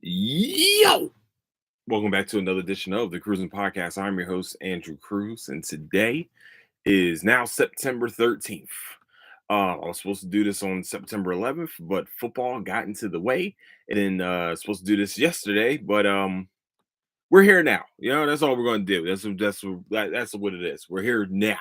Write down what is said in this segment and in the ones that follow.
Yo! Welcome back to another edition of the Cruising Podcast. I'm your host, Andrew Cruz, and today is now September 13th. I was supposed to do this on September 11th, but football got into the way. And then supposed to do this yesterday, but we're here now. That's all we're gonna do. That's what it is. We're here now.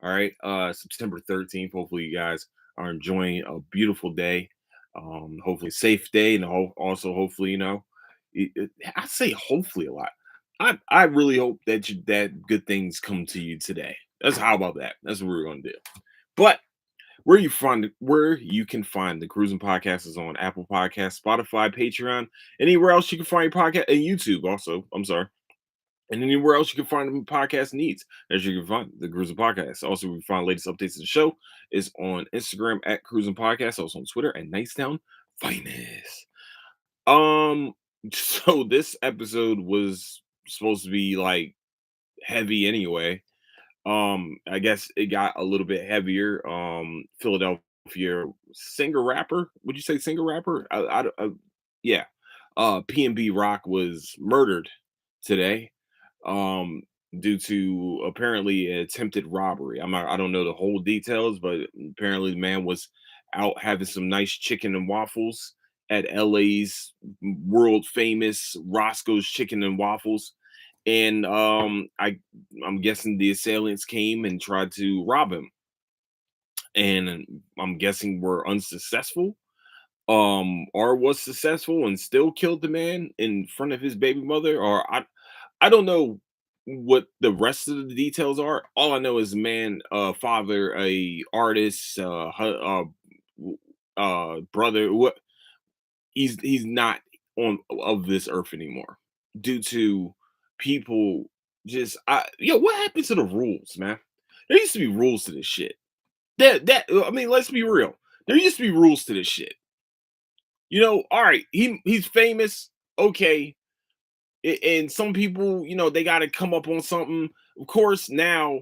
All right. September 13th. Hopefully you guys are enjoying a beautiful day. Hopefully safe day, and also hopefully, I say hopefully a lot. I really hope that good things come to you today. That's how about that? That's what we're gonna do. But where you can find the Cruising Podcast is on Apple Podcasts, Spotify, Patreon, anywhere else you can find your podcast, and YouTube also. I'm sorry. And anywhere else you can find the podcast needs, as you can find the Cruising Podcast. Also, we find latest updates to the show is on Instagram at Cruising Podcast, also on Twitter at Nicetown Finest. Um, so this episode was supposed to be like heavy anyway. I guess it got a little bit heavier. Philadelphia singer rapper. Would you say singer rapper? Yeah. PNB Rock was murdered today um due to apparently attempted robbery. I don't know the whole details, but apparently the man was out having some nice chicken and waffles at LA's world famous Roscoe's Chicken and Waffles. And I'm guessing the assailants came and tried to rob him. And I'm guessing were unsuccessful. Or was successful and still killed the man in front of his baby mother, or I don't know what the rest of the details are. All I know is the man, father, a artist, brother. What he's not on of this earth anymore due to people what happened to the rules, man? There used to be rules to this shit. I mean, let's be real. There used to be rules to this shit. All right, he's famous. Okay, and some people, they got to come up on something. Of course, now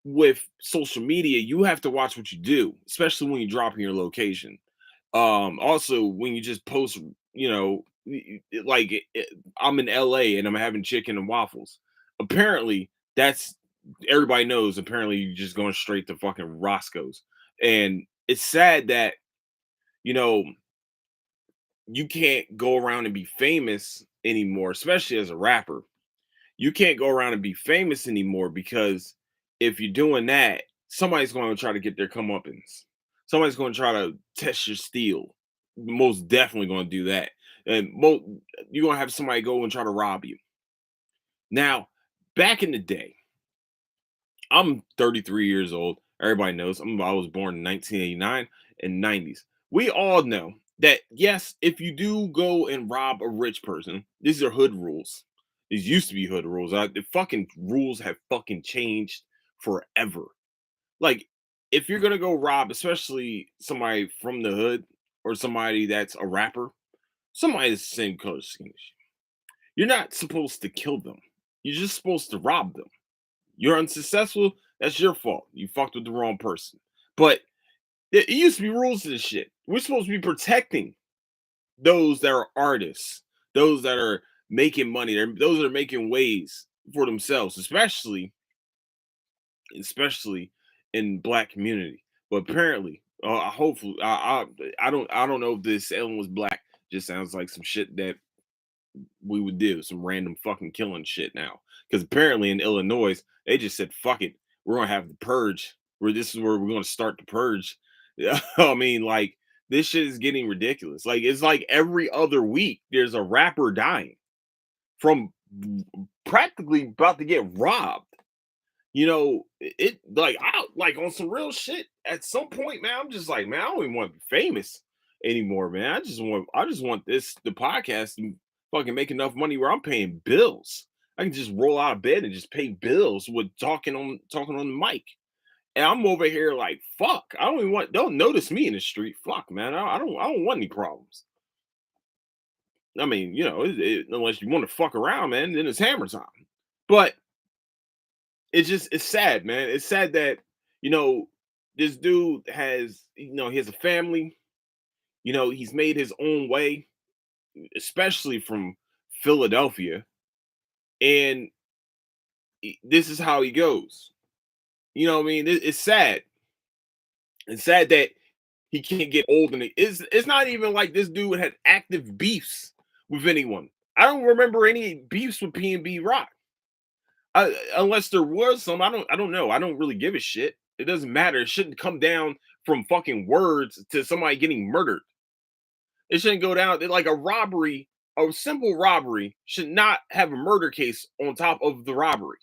with social media, you have to watch what you do, especially when you drop in your location. Also, when you just post, like I'm in LA and I'm having chicken and waffles. Apparently, that's everybody knows. Apparently, you're just going straight to fucking Roscoe's, and it's sad that you know you can't go around and be famous anymore, especially as a rapper. You can't go around and be famous anymore because if you're doing that, somebody's going to try to get their comeuppance. Somebody's going to try to test your steel. Most definitely going to do that. And you're going to have somebody go and try to rob you. Now, back in the day, I'm 33 years old. Everybody knows I was born in 1989 and 90s. We all know that, yes, if you do go and rob a rich person, these are hood rules. These used to be hood rules. The fucking rules have fucking changed forever. Like, if you're gonna go rob, especially somebody from the hood or somebody that's a rapper, somebody that's the same color skin as you, you're not supposed to kill them. You're just supposed to rob them. You're unsuccessful, that's your fault. You fucked with the wrong person. But it used to be rules to this shit. We're supposed to be protecting those that are artists, those that are making money, those that are making ways for themselves, especially in black community. But apparently, hopefully, I don't know if this alien was black. Just sounds like some shit that we would do, some random fucking killing shit now. Because apparently in Illinois, they just said, fuck it, we're gonna have the purge. Where this is where we're gonna start the purge. I mean, like, this shit is getting ridiculous. Like, it's like every other week there's a rapper dying from practically about to get robbed. It like I like on some real shit. At some point, man, I'm just like, man, I don't even want to be famous anymore, man. I just want the podcast to fucking make enough money where I'm paying bills. I can just roll out of bed and just pay bills with talking on the mic. And I'm over here like, fuck. Don't notice me in the street. Fuck, man. I don't want any problems. I mean, unless you want to fuck around, man, then it's hammer time. But it's sad, man. It's sad that you know this dude has he has a family. He's made his own way. especially from Philadelphia, and this is how he goes. You know what I mean? It's sad. It's sad that he can't get old, and it's not even like this dude had active beefs with anyone. I don't remember any beefs with P&B Rock. Unless there was some, I don't know. I don't really give a shit. It doesn't matter. It shouldn't come down from fucking words to somebody getting murdered. It shouldn't go down like a robbery. A simple robbery should not have a murder case on top of the robbery.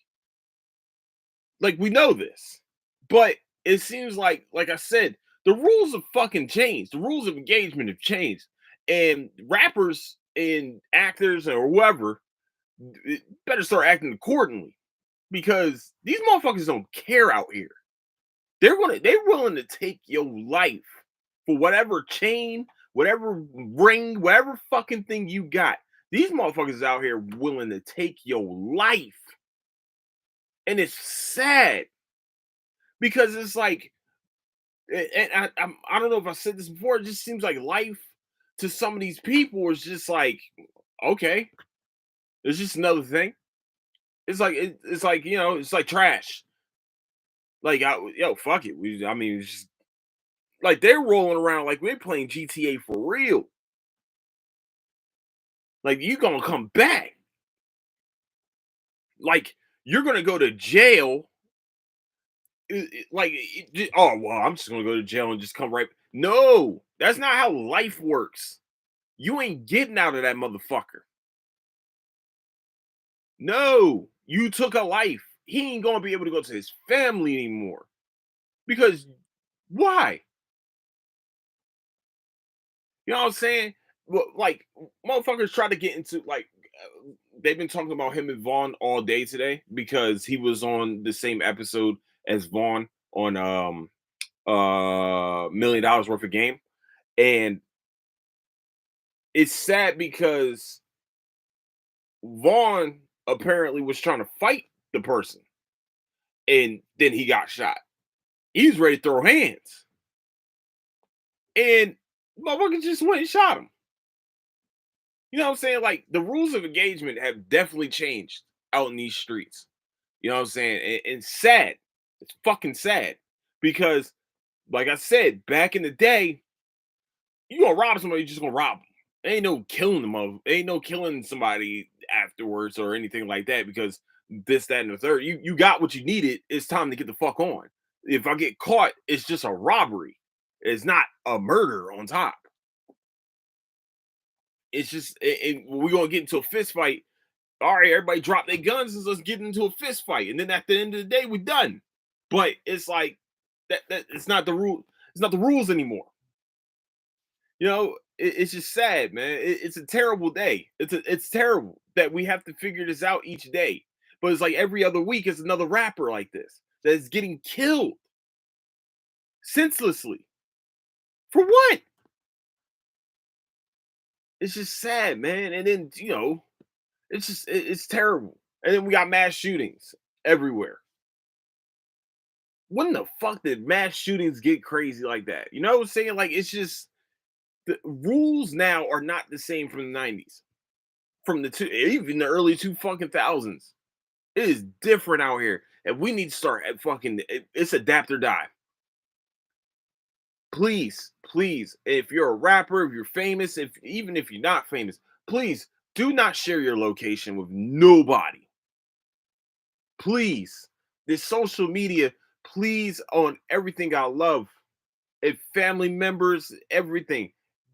Like, we know this, but it seems like I said, the rules have fucking changed. The rules of engagement have changed, and rappers and actors or whoever better start acting accordingly, because these motherfuckers don't care out here. They're willing to take your life for whatever chain, whatever ring, whatever fucking thing you got. These motherfuckers out here willing to take your life. And it's sad because it's like, and I don't know if I said this before, it just seems like life to some of these people is just like, okay, it's just another thing. It's like it's like, it's like trash. Like, yo, fuck it. I mean, it's just like they're rolling around like we're playing GTA for real. Like, you gonna come back. Like, you're gonna go to jail. Oh well, I'm just gonna go to jail and just come right. No, that's not how life works. You ain't getting out of that motherfucker. No, you took a life. He ain't gonna be able to go to his family anymore. Because why? You know what I'm saying? Well, like, motherfuckers try to get into they've been talking about him and Vaughn all day today because he was on the same episode as Vaughn on $1 million worth of game. And it's sad because Vaughn apparently was trying to fight the person, and then he got shot. He was ready to throw hands, and motherfucker just went and shot him. You know what I'm saying? Like, the rules of engagement have definitely changed out in these streets. You know what I'm saying? And sad. It's fucking sad because, like I said, back in the day, you gonna rob somebody, you just gonna rob them. Ain't no killing them. Ain't no killing somebody afterwards or anything like that because this, that, and the third. You got what you needed. It's time to get the fuck on. If I get caught, it's just a robbery. It's not a murder on top. It's just, and we're gonna get into a fist fight. All right, everybody drop their guns and let's get into a fist fight. And then at the end of the day, we're done. But it's like that it's not the rule. It's not the rules anymore. It's just sad, man. It's a terrible day. It's terrible that we have to figure this out each day. But it's like every other week is another rapper like this that is getting killed senselessly. For what? It's just sad, man. And then, it's just it's terrible. And then we got mass shootings everywhere. When the fuck did mass shootings get crazy like that? You know what I'm saying? Like, it's just the rules now are not the same from the 90s, from the even the early two fucking thousands. It is different out here, and we need to start at fucking. It's adapt or die. Please, please, if you're a rapper, if you're famous, even if you're not famous, please do not share your location with nobody. Please, this social media, please, on everything I love, if family members, everything,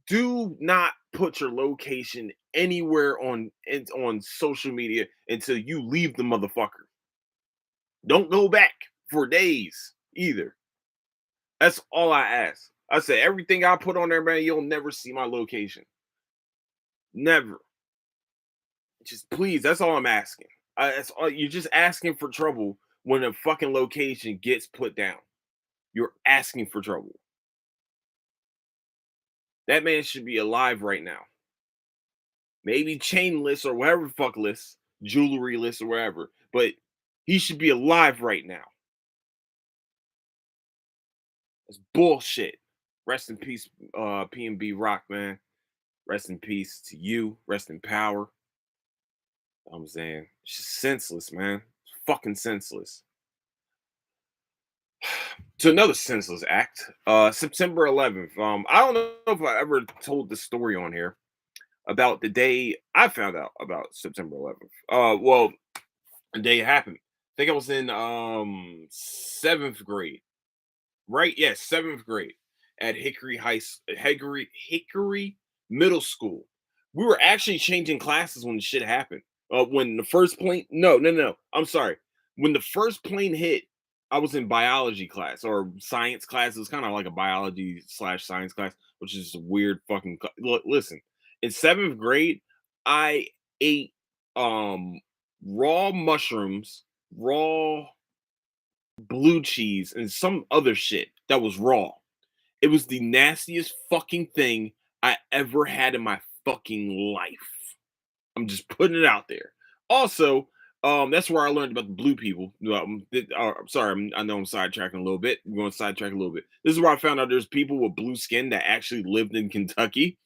do not put your location anywhere on social media until you leave the motherfucker. Don't go back for days either. That's all I ask. I said everything I put on there, man, you'll never see my location. Never. Just please, that's all I'm asking. That's all, you're just asking for trouble when a fucking location gets put down. You're asking for trouble. That man should be alive right now. Maybe chainless or whatever fuckless, jewelryless or whatever, but he should be alive right now. It's bullshit. Rest in peace, P&B Rock, man. Rest in peace to you. Rest in power. I'm saying it's just senseless, man. It's fucking senseless. To another senseless act. September 11th. I don't know if I ever told the story on here about the day I found out about September 11th. Well, the day it happened. I think I was in seventh grade. Right? Yes, seventh grade at Hickory Middle School. We were actually changing classes when the shit happened. When the first plane, no. I'm sorry. When the first plane hit, I was in biology class or science class. It was kind of like a biology slash science class, which is a weird fucking. Listen, in seventh grade, I ate raw mushrooms, raw blue cheese, and some other shit that was raw. It was the nastiest fucking thing I ever had in my fucking life. I'm just putting it out there. Also, that's where I learned about the blue people. Sorry, I know I'm sidetracking a little bit. We're going to sidetrack a little bit. This is where I found out there's people with blue skin that actually lived in Kentucky,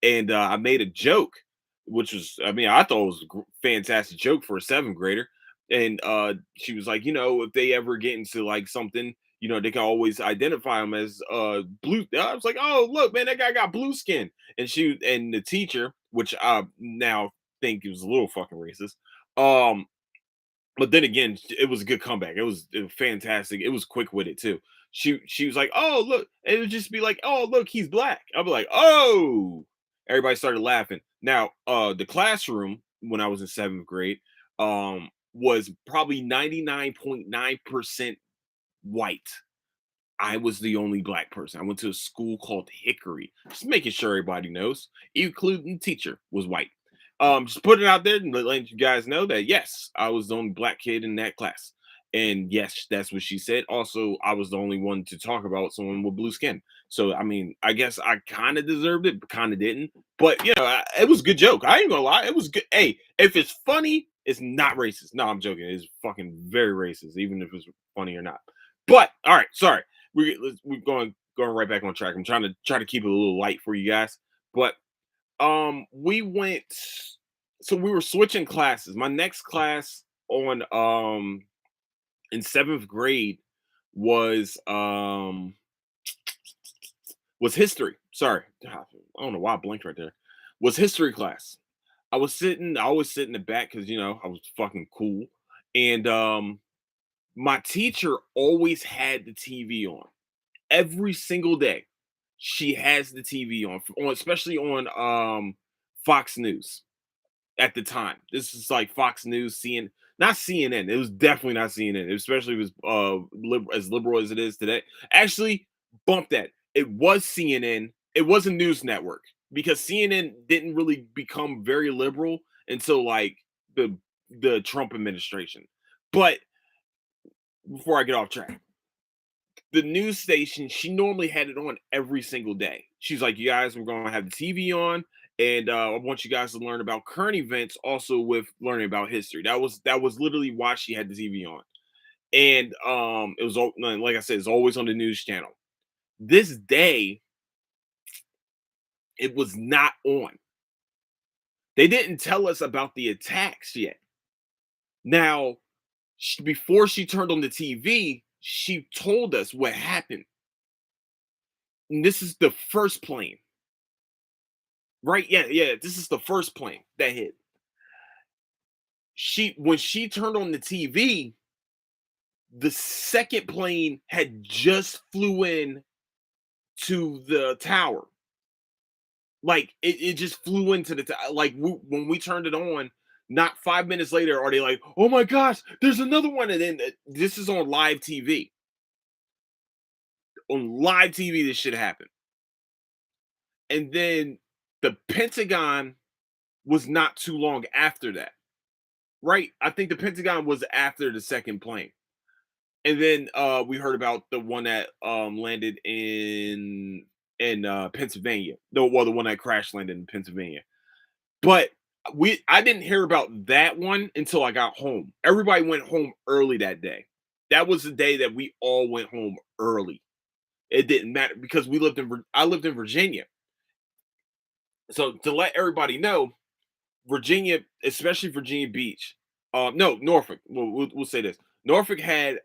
and I made a joke, which was, I mean, I thought it was a fantastic joke for a seventh grader. And she was like, if they ever get into like something, they can always identify them as blue. I was like, oh, look, man, that guy got blue skin. And the teacher, which I now think it was a little fucking racist. But then again, it was a good comeback. It was fantastic. It was quick with it too. She was like, "Oh, look." It would just be like, "Oh, look, he's black." I'd be like, "Oh." Everybody started laughing. Now, the classroom when I was in seventh grade was probably 99.9% white. I was the only black person. I went to a school called Hickory. Just making sure everybody knows, including the teacher was white. Just put it out there and letting you guys know that yes, I was the only black kid in that class. And yes, that's what she said. Also, I was the only one to talk about someone with blue skin. So I mean, I guess I kind of deserved it, but kind of didn't. But it was a good joke. I ain't gonna lie, it was good. Hey, if it's funny, it's not racist. No, I'm joking. It's fucking very racist, even if it's funny or not. But all right, sorry we're going right back on track. I'm try to keep it a little light for you guys. But we went so we were switching classes. My next class on in seventh grade was was history. Sorry. I don't know why I blinked right there. Was history class. I always sit in the back because I was fucking cool. And my teacher always had the TV on every single day. She has the TV on especially on Fox News at the time. This is like Fox News, not CNN. It was definitely not CNN, especially if it was as liberal as it is today. Actually, bump that. It was CNN. It was a news network because CNN didn't really become very liberal until like the Trump administration. But before I get off track, the news station, she normally had it on every single day. She's like, "You guys, we're going to have the TV on, and I want you guys to learn about current events, also with learning about history." That was literally why she had the TV on, and it was like I said, it's always on the news channel. This day, it was not on. They didn't tell us about the attacks yet. Now, before she turned on the TV, she told us what happened. And this is the first plane. Right? Yeah, yeah. This is the first plane that hit. When she turned on the TV, the second plane had just flew in to the tower. Like it just flew into the tower. Like when we turned it on, not 5 minutes later are they like, "Oh my gosh, there's another one!" And then this is on live TV. On live TV, this shit happened. And then the Pentagon was not too long after that. Right? I think the Pentagon was after the second plane. And then we heard about the one that landed in Pennsylvania. The one that crash landed in Pennsylvania. But I didn't hear about that one until I got home. Everybody went home early that day. That was the day that we all went home early. It didn't matter because I lived in Virginia. So to let everybody know, Virginia, especially Virginia Beach, no, Norfolk. We'll say this: Norfolk had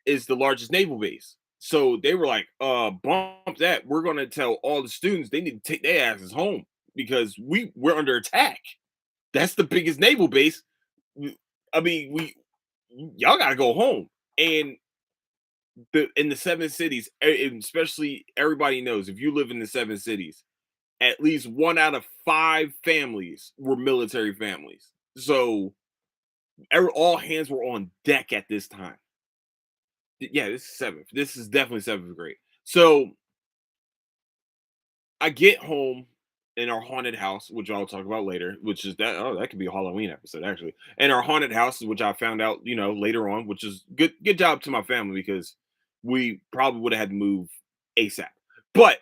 is the largest naval base. So they were like, bump that. We're gonna tell all the students they need to take their asses home because we're under attack. That's the biggest naval base. I mean, we y'all gotta go home. And in the seven cities, especially everybody knows if you live in the seven cities, at least one out of five families were military families. So all hands were on deck at this time. Yeah, this is seventh. This is definitely seventh grade. So I get home in our haunted house, which I'll talk about later, which is that that could be a Halloween episode actually. And our haunted house, which I found out, later on, which is good job to my family because we probably would have had to move ASAP. But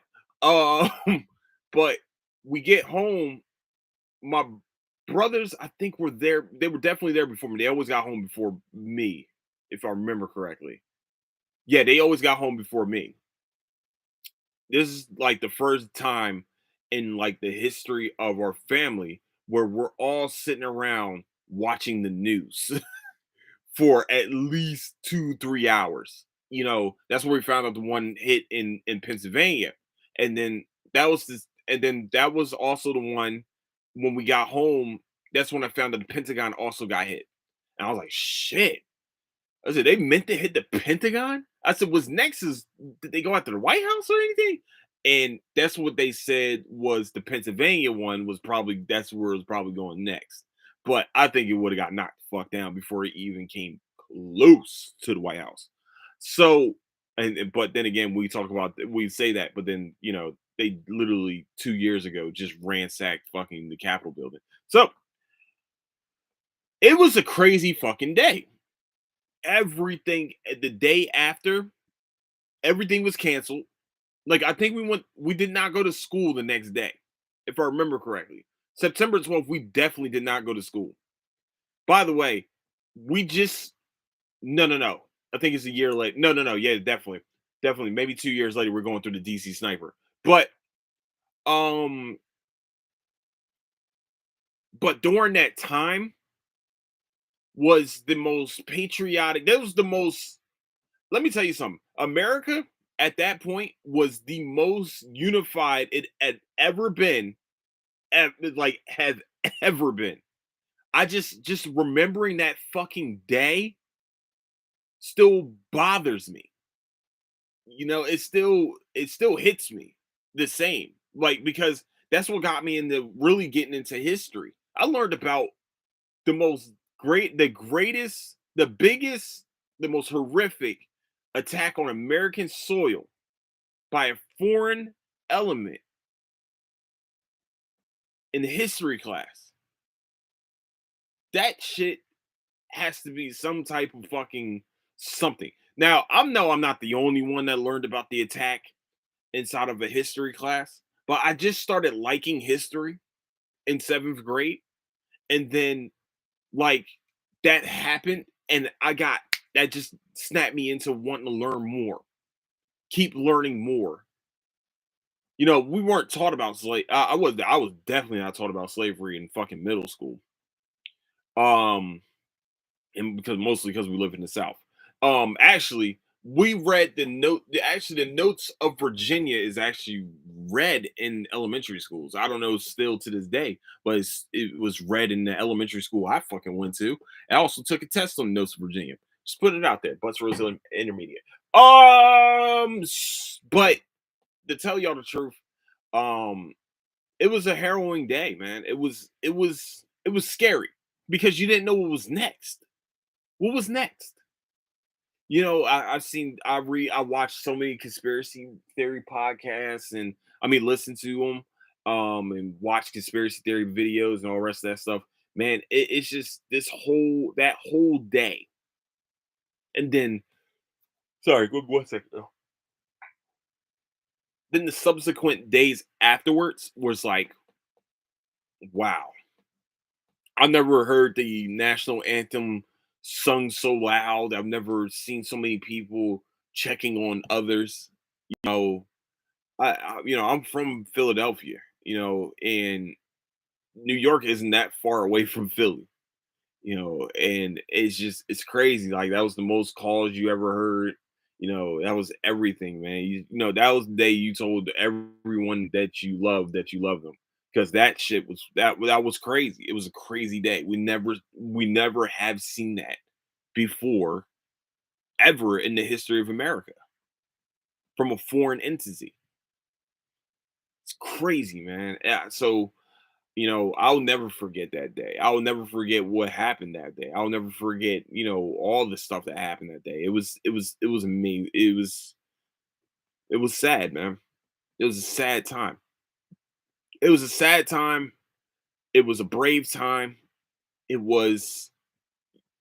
but we get home, my brothers, I think were there. They were definitely there before me. They always got home before me, if I remember correctly. Yeah, they always got home before me. This is like the first time in like the history of our family where we're all sitting around watching the news for at least 2 3 hours. That's where we found out the one hit in Pennsylvania. And then that was also the one when we got home. That's when I found that the Pentagon also got hit. And I was like, shit. I said, they meant to hit the Pentagon? I said, was next is did they go after the White House or anything? And that's what they said was the Pennsylvania one was probably that's where it was probably going next. But I think it would have got knocked the fuck down before it even came close to the White House. So but then again, we say that, but then they literally 2 years ago just ransacked fucking the Capitol building. So it was a crazy fucking day. Everything the day after, everything was canceled. Like I think we did not go to school the next day, if I remember correctly. September 12th, we definitely did not go to school. By the way, we just no. I think it's a year late. No. Yeah, definitely. Definitely. Maybe 2 years later, we're going through the DC sniper. Um, but during that time was the most patriotic. That was the most let me tell you something. America at that point was the most unified it had ever been, like has ever been. I just remembering that fucking day still bothers me. It still hits me the same. Like because that's what got me into really getting into history. I learned about the most the greatest, the biggest, the most horrific attack on American soil by a foreign element in the history class. That shit has to be some type of fucking something. Now, I know I'm not the only one that learned about the attack inside of a history class, but I just started liking history in seventh grade. And then, like, that happened, and that just snapped me into wanting to learn more, keep learning more. We weren't taught about slave. I was definitely not taught about slavery in fucking middle school. Um, and mostly because we live in the South. Actually, we read the note. Actually, the notes of Virginia is actually read in elementary schools. I don't know still to this day, but it was read in the elementary school I fucking went to. I also took a test on the notes of Virginia. Just put it out there. Butts Rose Intermediate. But to tell y'all the truth, um, it was a harrowing day, man. It was scary because you didn't know what was next. What was next? I watched so many conspiracy theory podcasts, and I mean, listen to them, and watch conspiracy theory videos and all the rest of that stuff. Man, it's just that whole day, and then sorry, one second. Then the subsequent days afterwards was like, wow, I've never heard the national anthem sung so loud. I've never seen so many people checking on others. You know, I'm from Philadelphia, and New York isn't that far away from Philly, and it's crazy. Like that was the most calls you ever heard. That was everything, man. That was the day you told everyone that you love them because that shit that was crazy. It was a crazy day. We never have seen that before ever in the history of America from a foreign entity. It's crazy, man. Yeah, so I'll never forget that day. I'll never forget what happened that day. I'll never forget, all the stuff that happened that day. It was amazing. It was sad, man. It was a sad time. It was a sad time. It was a brave time. It was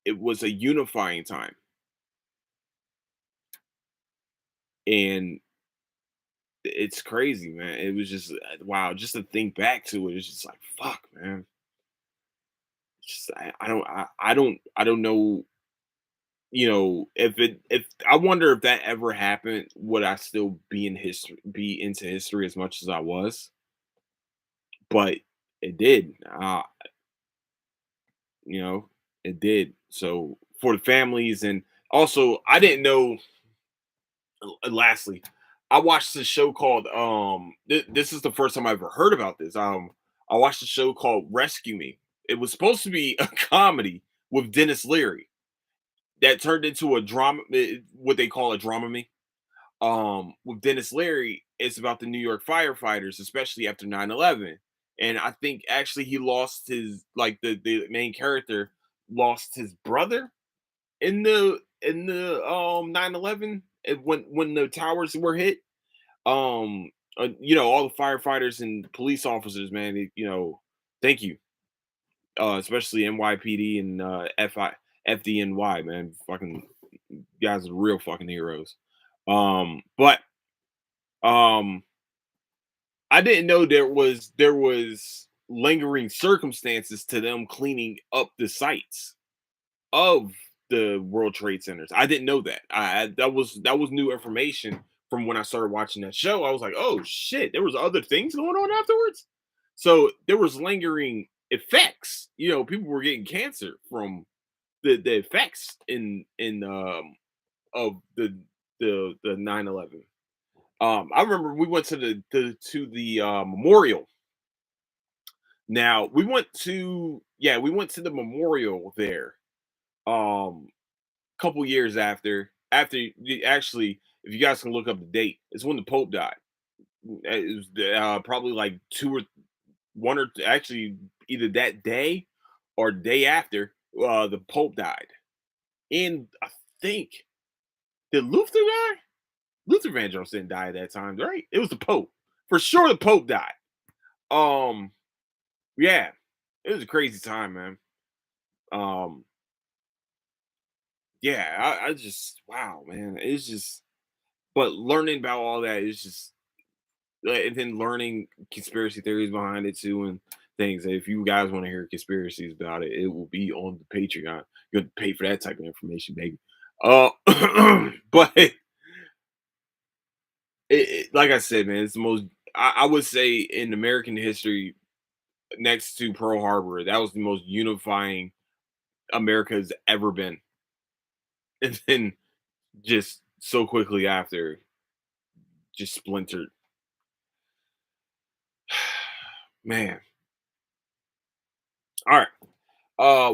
it was a unifying time. And it's crazy, man. It was just wow, just to think back to it, it's just like fuck, man. I don't know. If I wonder if that ever happened, would I still be into history as much as I was? But it did. You know, it did. So for the families, and also I didn't know. Lastly, I watched this show called this is the first time I ever heard about this. I watched a show called Rescue Me. It was supposed to be a comedy with Dennis Leary that turned into a drama, what they call a dramedy. With Dennis Leary, it's about the New York firefighters, especially after 9/11. And I think actually he lost his like the main character lost his brother in the 9/11 when the towers were hit. All the firefighters and police officers, man, thank you. Especially NYPD and FDNY, man. Fucking guys are real fucking heroes. But um I didn't know there was lingering circumstances to them cleaning up the sites of the World Trade Centers. I didn't know that. That was new information from when I started watching that show. I was like, oh shit, there was other things going on afterwards. So there was lingering effects. People were getting cancer from the effects in of the 9/11. I remember we went to the memorial. Now we went to the memorial there. Couple years actually, if you guys can look up the date, it's when the Pope died. It was probably like two or one or actually either that day or day after the Pope died. And I think did Luther die? Luther Vandross didn't die at that time, right? It was the Pope. For sure the Pope died. Um, yeah, it was a crazy time, man. Um, yeah, I just wow, man. It's just but learning about all that is just and then learning conspiracy theories behind it too and things. If you guys want to hear conspiracies about it, it will be on the Patreon. You have to pay for that type of information, baby. But like I said, man, it's the most. I would say in American history, next to Pearl Harbor, that was the most unifying America has ever been. And then just so quickly after, just splintered. Man, all right.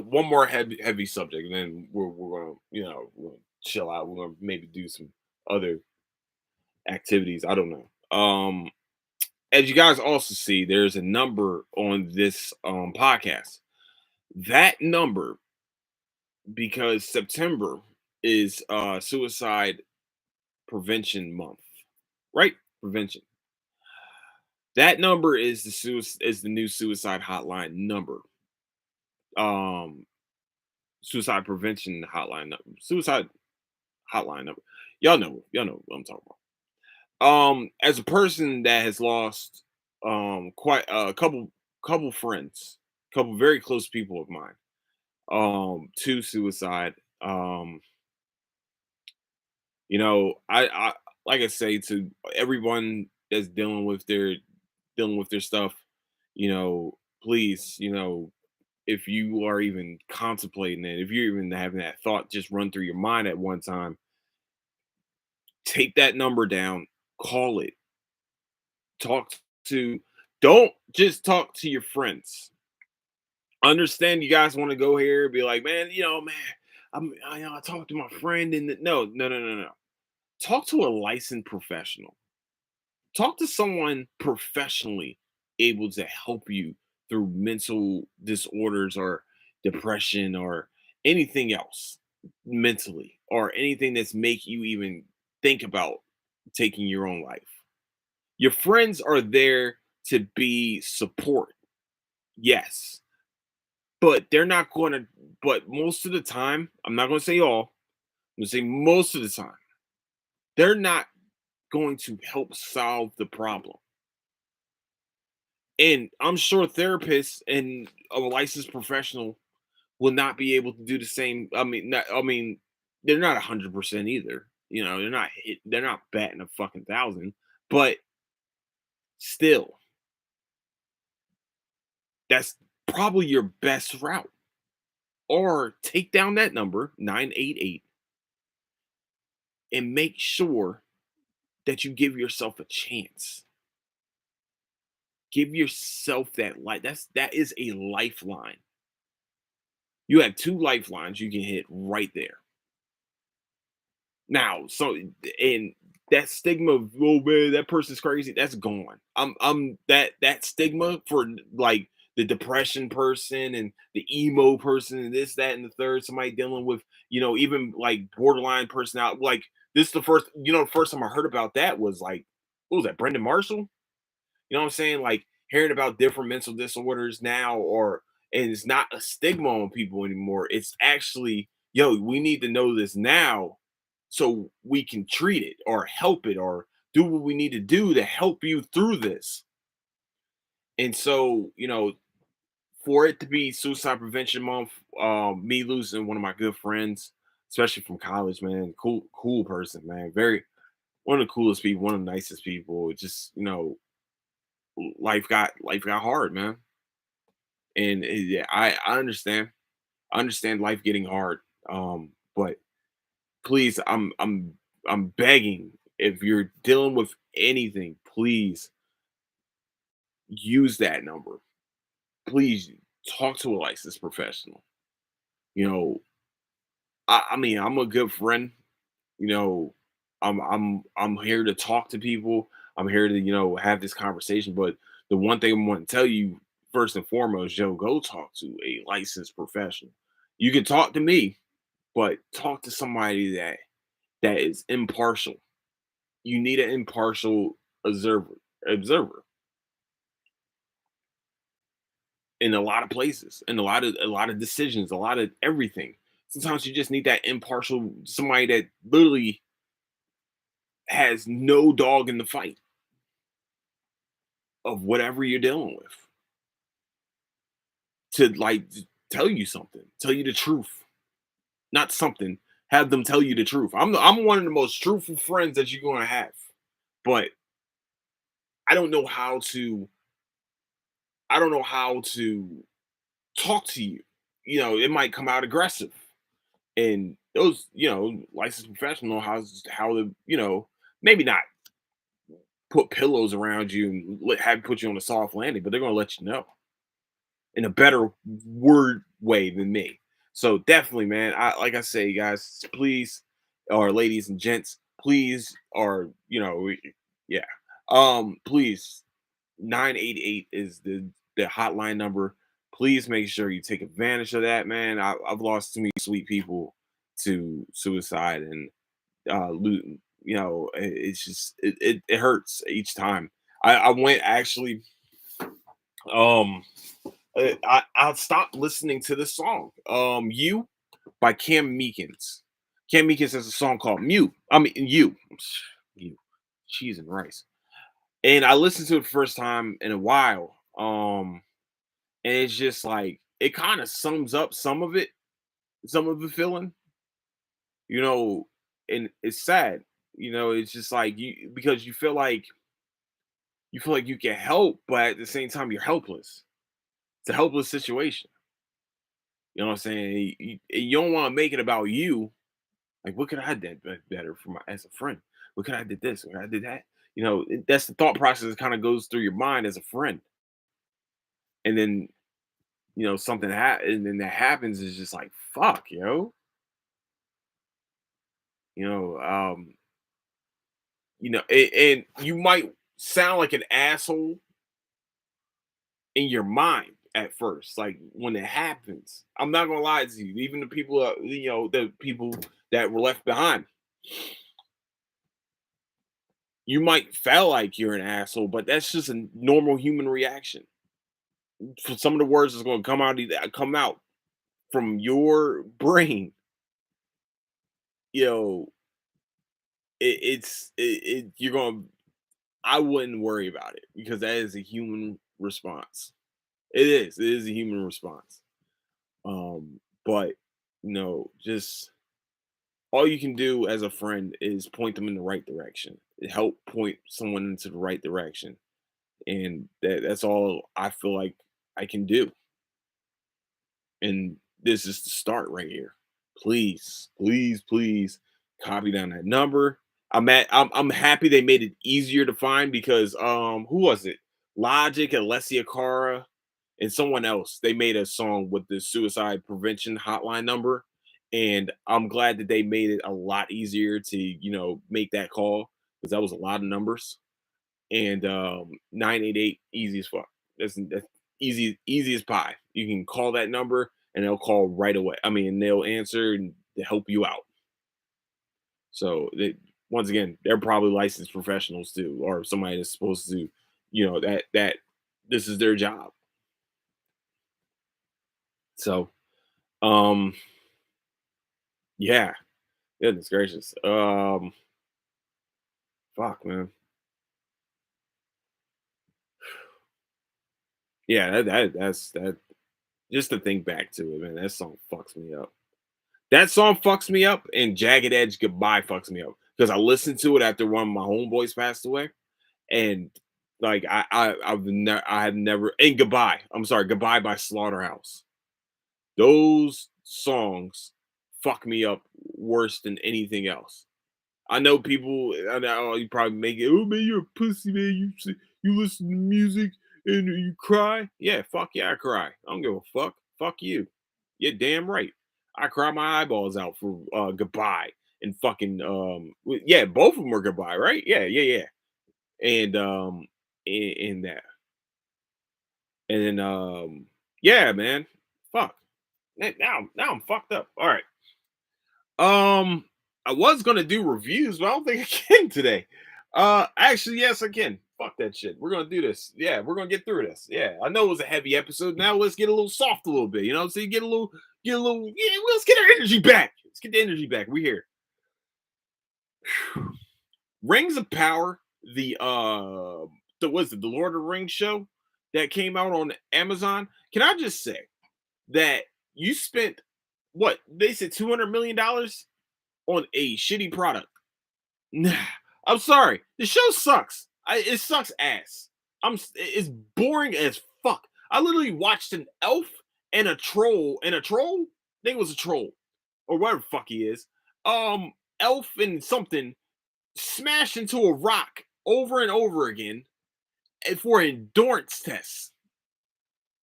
One more heavy subject, and then we're gonna we're gonna chill out. We're gonna maybe do some other activities. I don't know. As you guys also see, there's a number on this podcast. That number, because September is suicide prevention month, right? Prevention. That number is the new suicide hotline number. Um, suicide prevention hotline number. Suicide hotline number. Y'all know what I'm talking about. As a person that has lost quite a couple friends, couple very close people of mine, to suicide. I like I say to everyone that's dealing with their stuff, please, if you are even contemplating it, if you're even having that thought just run through your mind at one time, take that number down, call it, talk to, don't just talk to your friends. Understand you guys want to go here, be like, man, man, I talked to my friend, and no, no, no, no, no. Talk to a licensed professional. Talk to someone professionally able to help you through mental disorders or depression or anything else mentally or anything that's make you even think about taking your own life. Your friends are there to be support, yes, but they're not going to. But most of the time, I'm not going to say all. I'm going to say most of the time, they're not going to help solve the problem. And I'm sure therapists and a licensed professional will not be able to do the same. I mean, they're not 100% either. They're not batting a fucking thousand, but still, that's probably your best route. Or take down that number 988 and make sure that you give yourself a chance. Give yourself that life. That is a lifeline. You have two lifelines you can hit right there. Now, so and that stigma of, oh man, that person's crazy, that's gone. I'm that stigma for like the depression person and the emo person and this, that, and the third, somebody dealing with, even like borderline personality. Like this is the first time I heard about that was like, what was that, Brendan Marshall? You know what I'm saying? Like hearing about different mental disorders now, and it's not a stigma on people anymore. It's actually, yo, we need to know this now so we can treat it or help it or do what we need to do to help you through this. And so, for it to be Suicide Prevention Month, me losing one of my good friends, especially from college, man, cool person, man, very one of the coolest people, one of the nicest people. Just life got hard, man. And yeah, I understand. I understand life getting hard. But please, I'm begging, if you're dealing with anything, please use that number. Please talk to a licensed professional. You know, I mean, I'm a good friend. You know, I'm here to talk to people. I'm here to, have this conversation. But the one thing I want to tell you first and foremost, Joe, go talk to a licensed professional. You can talk to me, but talk to somebody that is impartial. You need an impartial observer in a lot of places, in a lot of decisions, a lot of everything. Sometimes you just need that impartial somebody that literally has no dog in the fight of whatever you're dealing with to like tell you something, tell you the truth, not something. Have them tell you the truth. I'm one of the most truthful friends that you're gonna have, but I don't know how to. I don't know how to talk to you. It might come out aggressive, and those licensed professional how to maybe not put pillows around you and have put you on a soft landing, but they're gonna let you know in a better word way than me. So definitely, man. I like I say, guys, please, or ladies and gents, please, or yeah, please, 988 is the hotline number. Please make sure you take advantage of that, man. I've lost too many sweet people to suicide, and it's just it hurts each time. I went actually. I stopped listening to this song. You by Cam Meekins. Cam Meekins has a song called Mute. I mean You. You. Cheese and rice. And I listened to it the first time in a while. And it's just like it kind of sums up some of the feeling, you know, and it's sad. It's just like you because you feel like you feel like you can help, but at the same time, you're helpless. It's a helpless situation. You know what I'm saying? You don't want to make it about you. Like, what could I have done better for my as a friend? What could I have did this? What could I did that? That's the thought process that kind of goes through your mind as a friend. And then, something and then that happens is just like, fuck, you know, um, and you might sound like an asshole in your mind at first, like when it happens. I'm not gonna lie to you, even the people that were left behind, you might feel like you're an asshole, but that's just a normal human reaction. For some of the words that's gonna come out from your brain, you know, you're gonna I wouldn't worry about it because that is a human response. It is a human response. But just all you can do as a friend is point them in the right direction. Help point someone into the right direction. And that's all I feel like I can do. And this is the start right here. Please, please, please copy down that number. I'm happy they made it easier to find because who was it? Logic, Alessia Cara, and someone else. They made a song with the suicide prevention hotline number. And I'm glad that they made it a lot easier to, make that call because that was a lot of numbers. And 988 easy as fuck. That's easy as pie. You can call that number and they'll call right away. I mean, they'll answer and to help you out. So once again, they're probably licensed professionals too, or somebody that's supposed to, that this is their job. So, um, yeah, goodness gracious, fuck, man, yeah, that's that. Just to think back to it, man, that song fucks me up. That song fucks me up, and Jagged Edge Goodbye fucks me up because I listened to it after one of my homeboys passed away, and like I have never and Goodbye. I'm sorry, Goodbye by Slaughterhouse. Those songs fuck me up worse than anything else. I know people. I know you probably make it. Oh man, you're a pussy man. You listen to music and you cry. Yeah, fuck yeah, I cry. I don't give a fuck. Fuck you. You're damn right. I cry my eyeballs out for Goodbye and fucking yeah, both of them were Goodbye, right? Yeah, yeah, yeah. And in that, and then yeah, man, fuck. Now I'm fucked up. All right. I was gonna do reviews, but I don't think I can today. Actually, yes, I can. Fuck that shit. We're gonna do this. Yeah, we're gonna get through this. Yeah, I know it was a heavy episode. Now let's get a little soft a little bit. So you get a little. Yeah, let's get our energy back. Let's get the energy back. We here. Rings of Power, the Lord of the Rings show that came out on Amazon. Can I just say that you spent what they said $200 million on a shitty product? Nah, I'm sorry. The show sucks. It sucks ass. It's boring as fuck. I literally watched an elf and a troll, I think it was a troll or whatever the fuck he is. Elf and something smashed into a rock over and over again for endurance tests.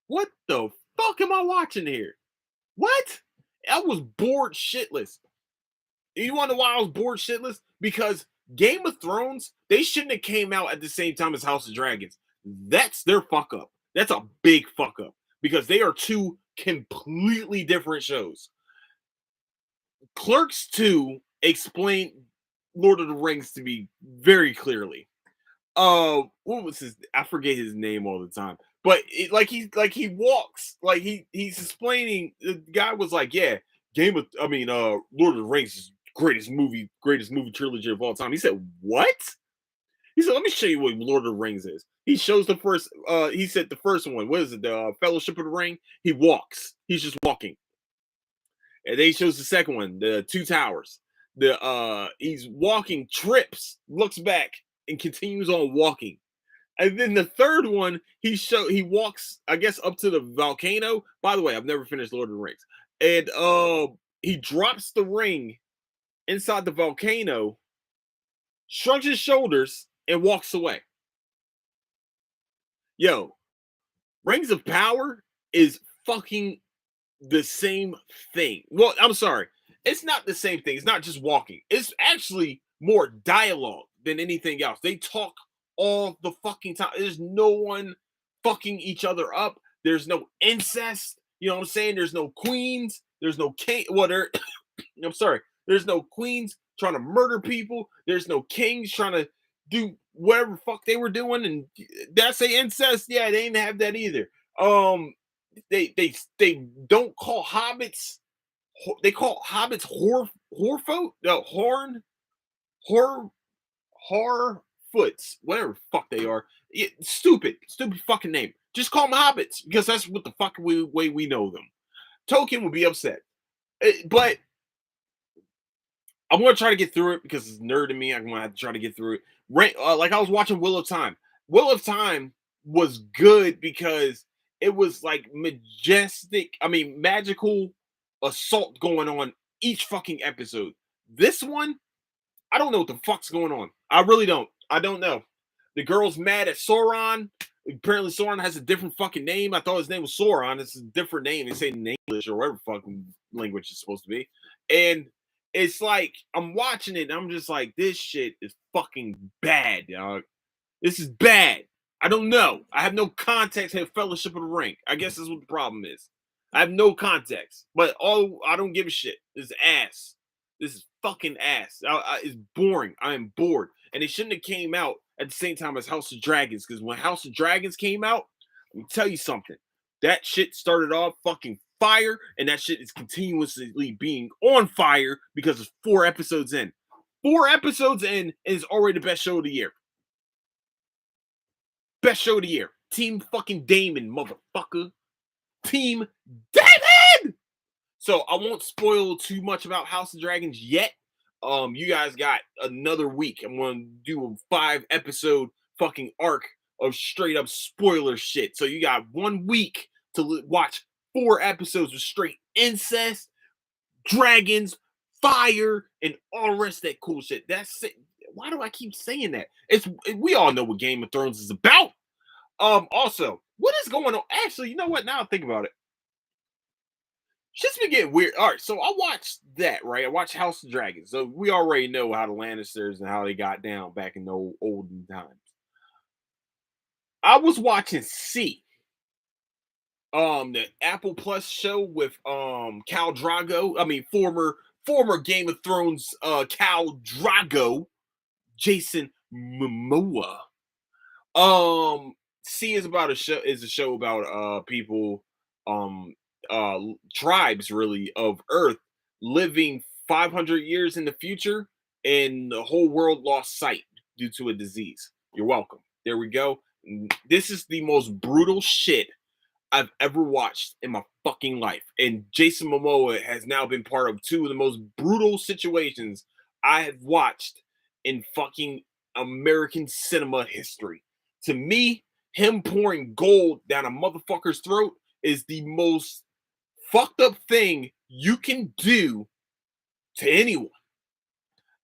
What the fuck am I watching here? What? I was bored shitless. You want to know why I was bored shitless? Because Game of Thrones, they shouldn't have came out at the same time as House of Dragons. That's their fuck up. That's a big fuck up because they are two completely different shows. Clerks 2 explained Lord of the Rings to me very clearly. What was his? I forget his name all the time. But he walks like he's explaining. The guy was like, yeah, Lord of the Rings is greatest movie trilogy of all time. He said, what? He said, let me show you what Lord of the Rings is. He shows the first. He said the first one. What is it? The Fellowship of the Ring. He walks. He's just walking. And then he shows the second one, the Two Towers. He's walking, trips, looks back, and continues on walking. And then the third one, he walks, I guess, up to the volcano. By the way, I've never finished Lord of the Rings. And he drops the ring inside the volcano, shrugs his shoulders, and walks away. Yo, Rings of Power is fucking the same thing. Well, I'm sorry. It's not the same thing. It's not just walking. It's actually more dialogue than anything else. They talk all the fucking time. There's no one fucking each other up. There's no incest. You know what I'm saying? There's no queens. There's no king. Well, I'm sorry. There's no queens trying to murder people. There's no kings trying to do whatever fuck they were doing. And that's a incest. Yeah, they didn't have that either. They don't call hobbits. They call hobbits horfolk. No, hor horfoots. Whatever fuck they are. Stupid fucking name. Just call them hobbits because that's what the fucking way we know them. Tolkien would be upset, but I'm gonna try to get through it because it's nerd to me. I'm gonna have to try to get through it. Right, like I was watching Wheel of Time. Wheel of Time was good because it was like majestic. I mean, magical assault going on each fucking episode. This one, I don't know what the fuck's going on. I really don't. I don't know. The girl's mad at Sauron. Apparently, Sauron has a different fucking name. I thought his name was Sauron. It's a different name. They say in English or whatever fucking language it's supposed to be. And it's like I'm watching it and I'm just like, this shit is fucking bad, dog. This is bad. I don't know. I have no context of Fellowship of the Ring. I guess that's what the problem is. I have no context. But I don't give a shit. This is ass. This is fucking ass. It's boring. I am bored. And it shouldn't have came out at the same time as House of Dragons. Because when House of Dragons came out, let me tell you something. That shit started off fucking fire, and that shit is continuously being on fire because it's 4 episodes in. 4 episodes in, and it's already the best show of the year. Best show of the year. Team fucking Damon, motherfucker. Team Damon! So I won't spoil too much about House of Dragons yet. You guys got another week. I'm going to do a 5-episode fucking arc of straight up spoiler shit. So you got 1 week to watch 4 episodes of straight incest, dragons, fire, and all the rest of that cool shit. That's it. Why do I keep saying that? We all know what Game of Thrones is about. Also, what is going on? Actually, you know what? Now I think about it. Shit's been getting weird. All right, so I watched that, right? I watched House of Dragons. So we already know how the Lannisters and how they got down back in the olden times. I was watching C, the Apple Plus show with Khal Drago. I mean, former Game of Thrones Khal Drago, Jason Momoa. C is about a show about people tribes really of Earth living 500 years in the future, and the whole world lost sight due to a disease. You're welcome. There we go. This is the most brutal shit I've ever watched in my fucking life. And Jason Momoa has now been part of 2 of the most brutal situations I have watched in fucking American cinema history. To me, him pouring gold down a motherfucker's throat is the most fucked up thing you can do to anyone.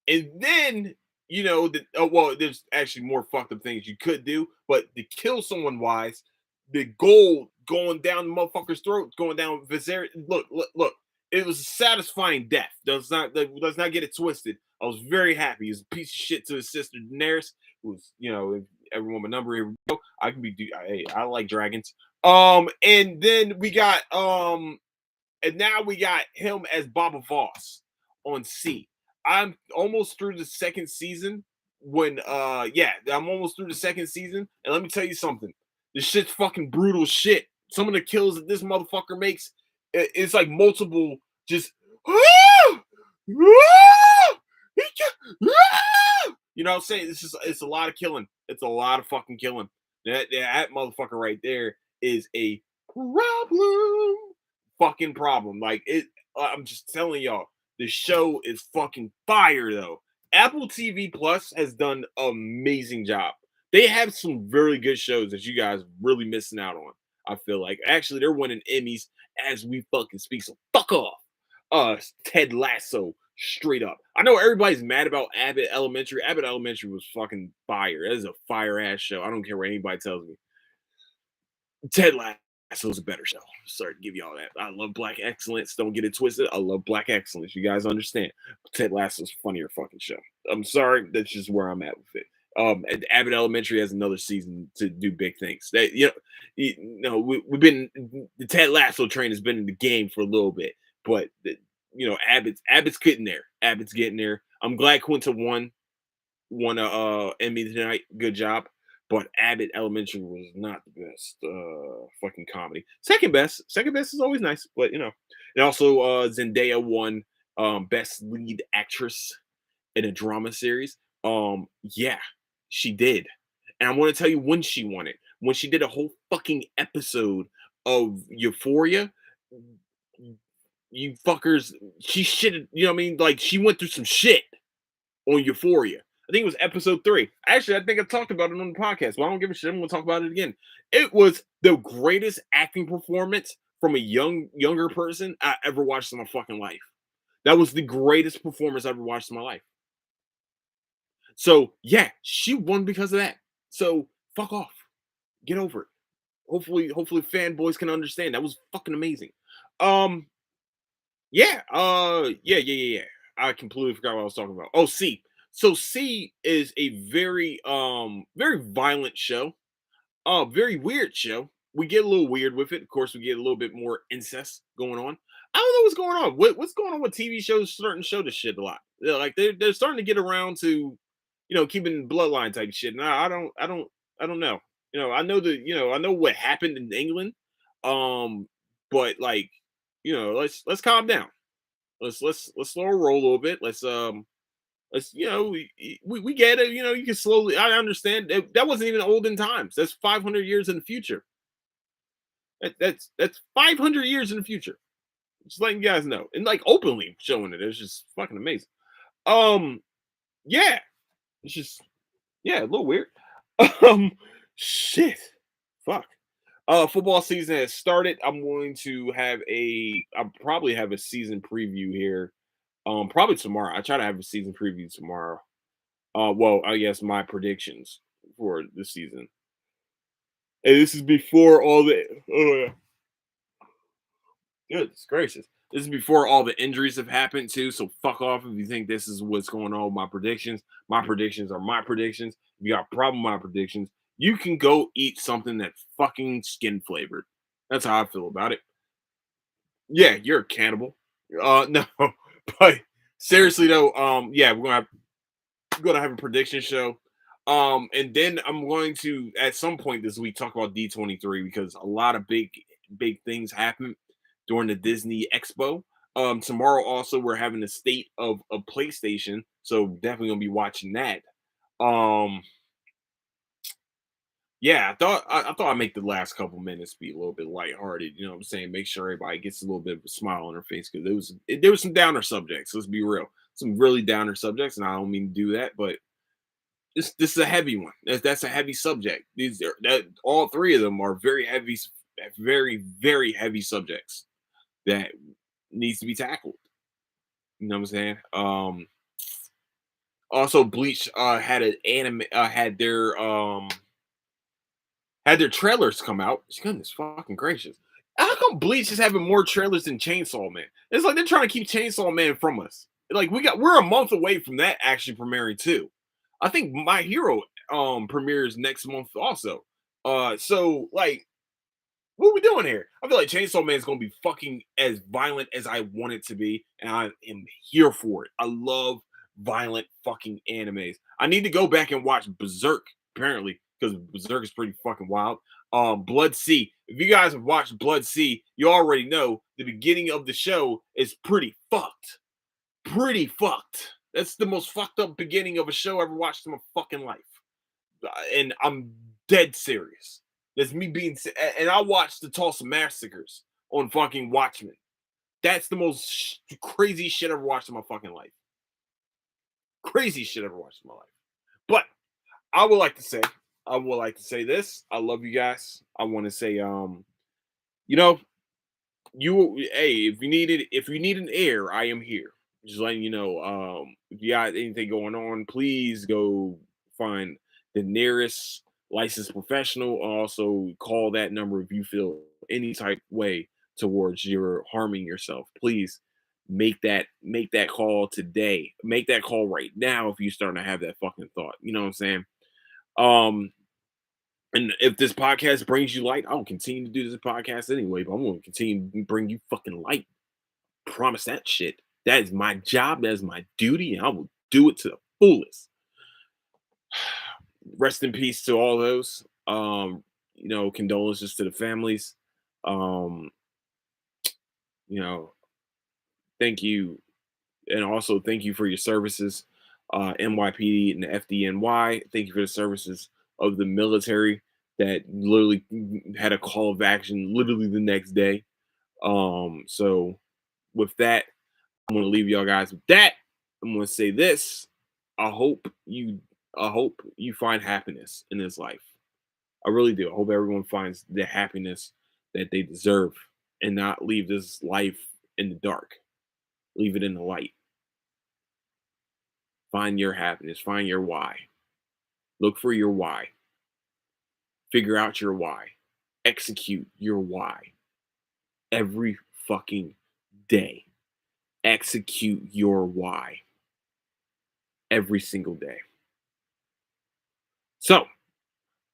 And then, there's actually more fucked up things you could do, but to kill someone wise, the gold going down the motherfucker's throat, going down Viserys. Look. It was a satisfying death. Let's not get it twisted. I was very happy. He was a piece of shit to his sister Daenerys, who's, if everyone my number, here we go. I can be, hey, I like dragons. And then we got, and now we got him as Baba Voss on C. I'm almost through the 2nd season I'm almost through the 2nd season. And let me tell you something. This shit's fucking brutal shit. Some of the kills that this motherfucker makes, it's like multiple just, you know what I'm saying? It's a lot of killing. It's a lot of fucking killing. That motherfucker right there is a problem. Fucking problem. Like I'm just telling y'all, the show is fucking fire though. Apple TV Plus has done an amazing job They have some very good shows that you guys really missing out on. I feel like actually they're winning Emmys as we fucking speak. So fuck off. Ted Lasso, straight up. I know everybody's mad about Abbott Elementary. Abbott Elementary was fucking fire. That is a fire ass show. I don't care what anybody tells me. Ted Lasso is a better show. Sorry to give you all that. I love Black Excellence. Don't get it twisted. I love Black Excellence. You guys understand. Ted Lasso's a funnier fucking show. I'm sorry. That's just where I'm at with it. And Abbott Elementary has another season to do big things. That we've been the Ted Lasso train has been in the game for a little bit, but Abbott's getting there. Abbott's getting there. I'm glad Quinta won a Emmy tonight. Good job. But Abbott Elementary was not the best fucking comedy. Second best. Second best is always nice, but And also Zendaya won best lead actress in a drama series. Yeah, she did. And I want to tell you when she won it. When she did a whole fucking episode of Euphoria, you fuckers, she shit, you know what I mean? Like she went through some shit on Euphoria. I think it was episode 3. Actually, I think I talked about it on the podcast, but I don't give a shit. I'm gonna talk about it again. It was the greatest acting performance from a younger person I ever watched in my fucking life. That was the greatest performance I ever watched in my life. So yeah, she won because of that. So fuck off. Get over it. Hopefully fanboys can understand. That was fucking amazing. Um, yeah. I completely forgot what I was talking about. Oh, C. So C is a very violent show. Very weird show. We get a little weird with it. Of course, we get a little bit more incest going on. I don't know what's going on. What's going on with TV shows starting to show this shit a lot. Like they're starting to get around to, keeping bloodline type shit. And I don't know. I know what happened in England. But like, let's calm down. Let's slow a roll a little bit. Let's we get it. You can slowly. I understand that wasn't even olden times. That's 500 years in the future. That's 500 years in the future. Just letting you guys know, and like openly showing it. It's just fucking amazing. Um, yeah, it's just a little weird. Um, shit, fuck. Football season has started. I'll probably have a season preview here. Probably tomorrow. I try to have a season preview tomorrow. Well, I guess my predictions for the season. And this is before all the goodness gracious. This is before all the injuries have happened too. So fuck off if you think this is what's going on with my predictions. My predictions are my predictions. If you got a problem with my predictions, you can go eat something that's fucking skin flavored. That's how I feel about it. Yeah, you're a cannibal. No, but seriously though, yeah, we're gonna have a prediction show. And then I'm going to at some point this week talk about D23 because a lot of big things happen during the Disney Expo. Tomorrow also we're having a state of a PlayStation, so definitely gonna be watching that. Um, yeah, I thought I'd make the last couple minutes be a little bit lighthearted. You know what I'm saying? Make sure everybody gets a little bit of a smile on their face because there was some downer subjects. Let's be real, some really downer subjects, and I don't mean to do that, but this is a heavy one. That's a heavy subject. All three of them are very heavy subjects that needs to be tackled. You know what I'm saying? Also, Bleach had an anime had their trailers come out. Goodness fucking gracious! How come Bleach is having more trailers than Chainsaw Man? It's like they're trying to keep Chainsaw Man from us. Like we're a month away from that actually premiering too. I think My Hero premieres next month also. So like what are we doing here? I feel like Chainsaw Man is gonna be fucking as violent as I want it to be, and I am here for it. I love violent fucking animes. I need to go back and watch Berserk, apparently, because Berserk is pretty fucking wild. Blood Sea. If you guys have watched Blood Sea, you already know the beginning of the show is pretty fucked. Pretty fucked. That's the most fucked up beginning of a show I ever watched in my fucking life. And I'm dead serious. That's me being, and I watched the Tulsa Massacres on fucking Watchmen. That's the most crazy shit I ever watched in my fucking life. Crazy shit I ever watched in my life. But I would like to say, I would like to say this. I love you guys. I want to say, you know, hey, if you need an air, I am here. Just letting you know. If you got anything going on, please go find the nearest licensed professional. Also, call that number if you feel any type way towards your harming yourself. Please make that call today. Make that call right now if you're starting to have that fucking thought. You know what I'm saying? Um, and if this podcast brings you light, I'll continue to do this podcast anyway. But I'm going to continue to bring you fucking light. Promise that shit. That is my job. That is my duty, and I will do it to the fullest. Rest in peace to all those. Condolences to the families. Um, you know, thank you, and also thank you for your services, NYPD and the FDNY. Thank you for the services of the military that literally had a call of action literally the next day. So with that, I'm gonna leave y'all guys with that. I'm gonna say this. I hope you I hope you find happiness in this life. I really do. I hope everyone finds the happiness that they deserve and not leave this life in the dark. Leave it in the light. Find your happiness. Find your why. Look for your why. Figure out your why. Execute your why every fucking day. Execute your why every single day. So,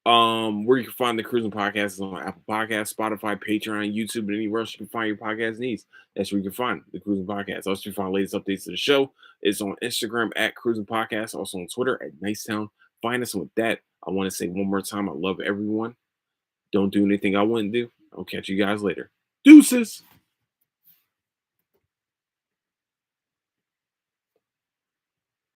where you can find the Cruising Podcast is on Apple Podcasts, Spotify, Patreon, YouTube, and anywhere else you can find your podcast needs. That's where you can find the Cruising Podcast. Also, you can find latest updates to the show. It's on Instagram at Cruising Podcast, also on Twitter at Nicetown. Find us. And with that, I want to say one more time, I love everyone. Don't do anything I wouldn't do. I'll catch you guys later. Deuces.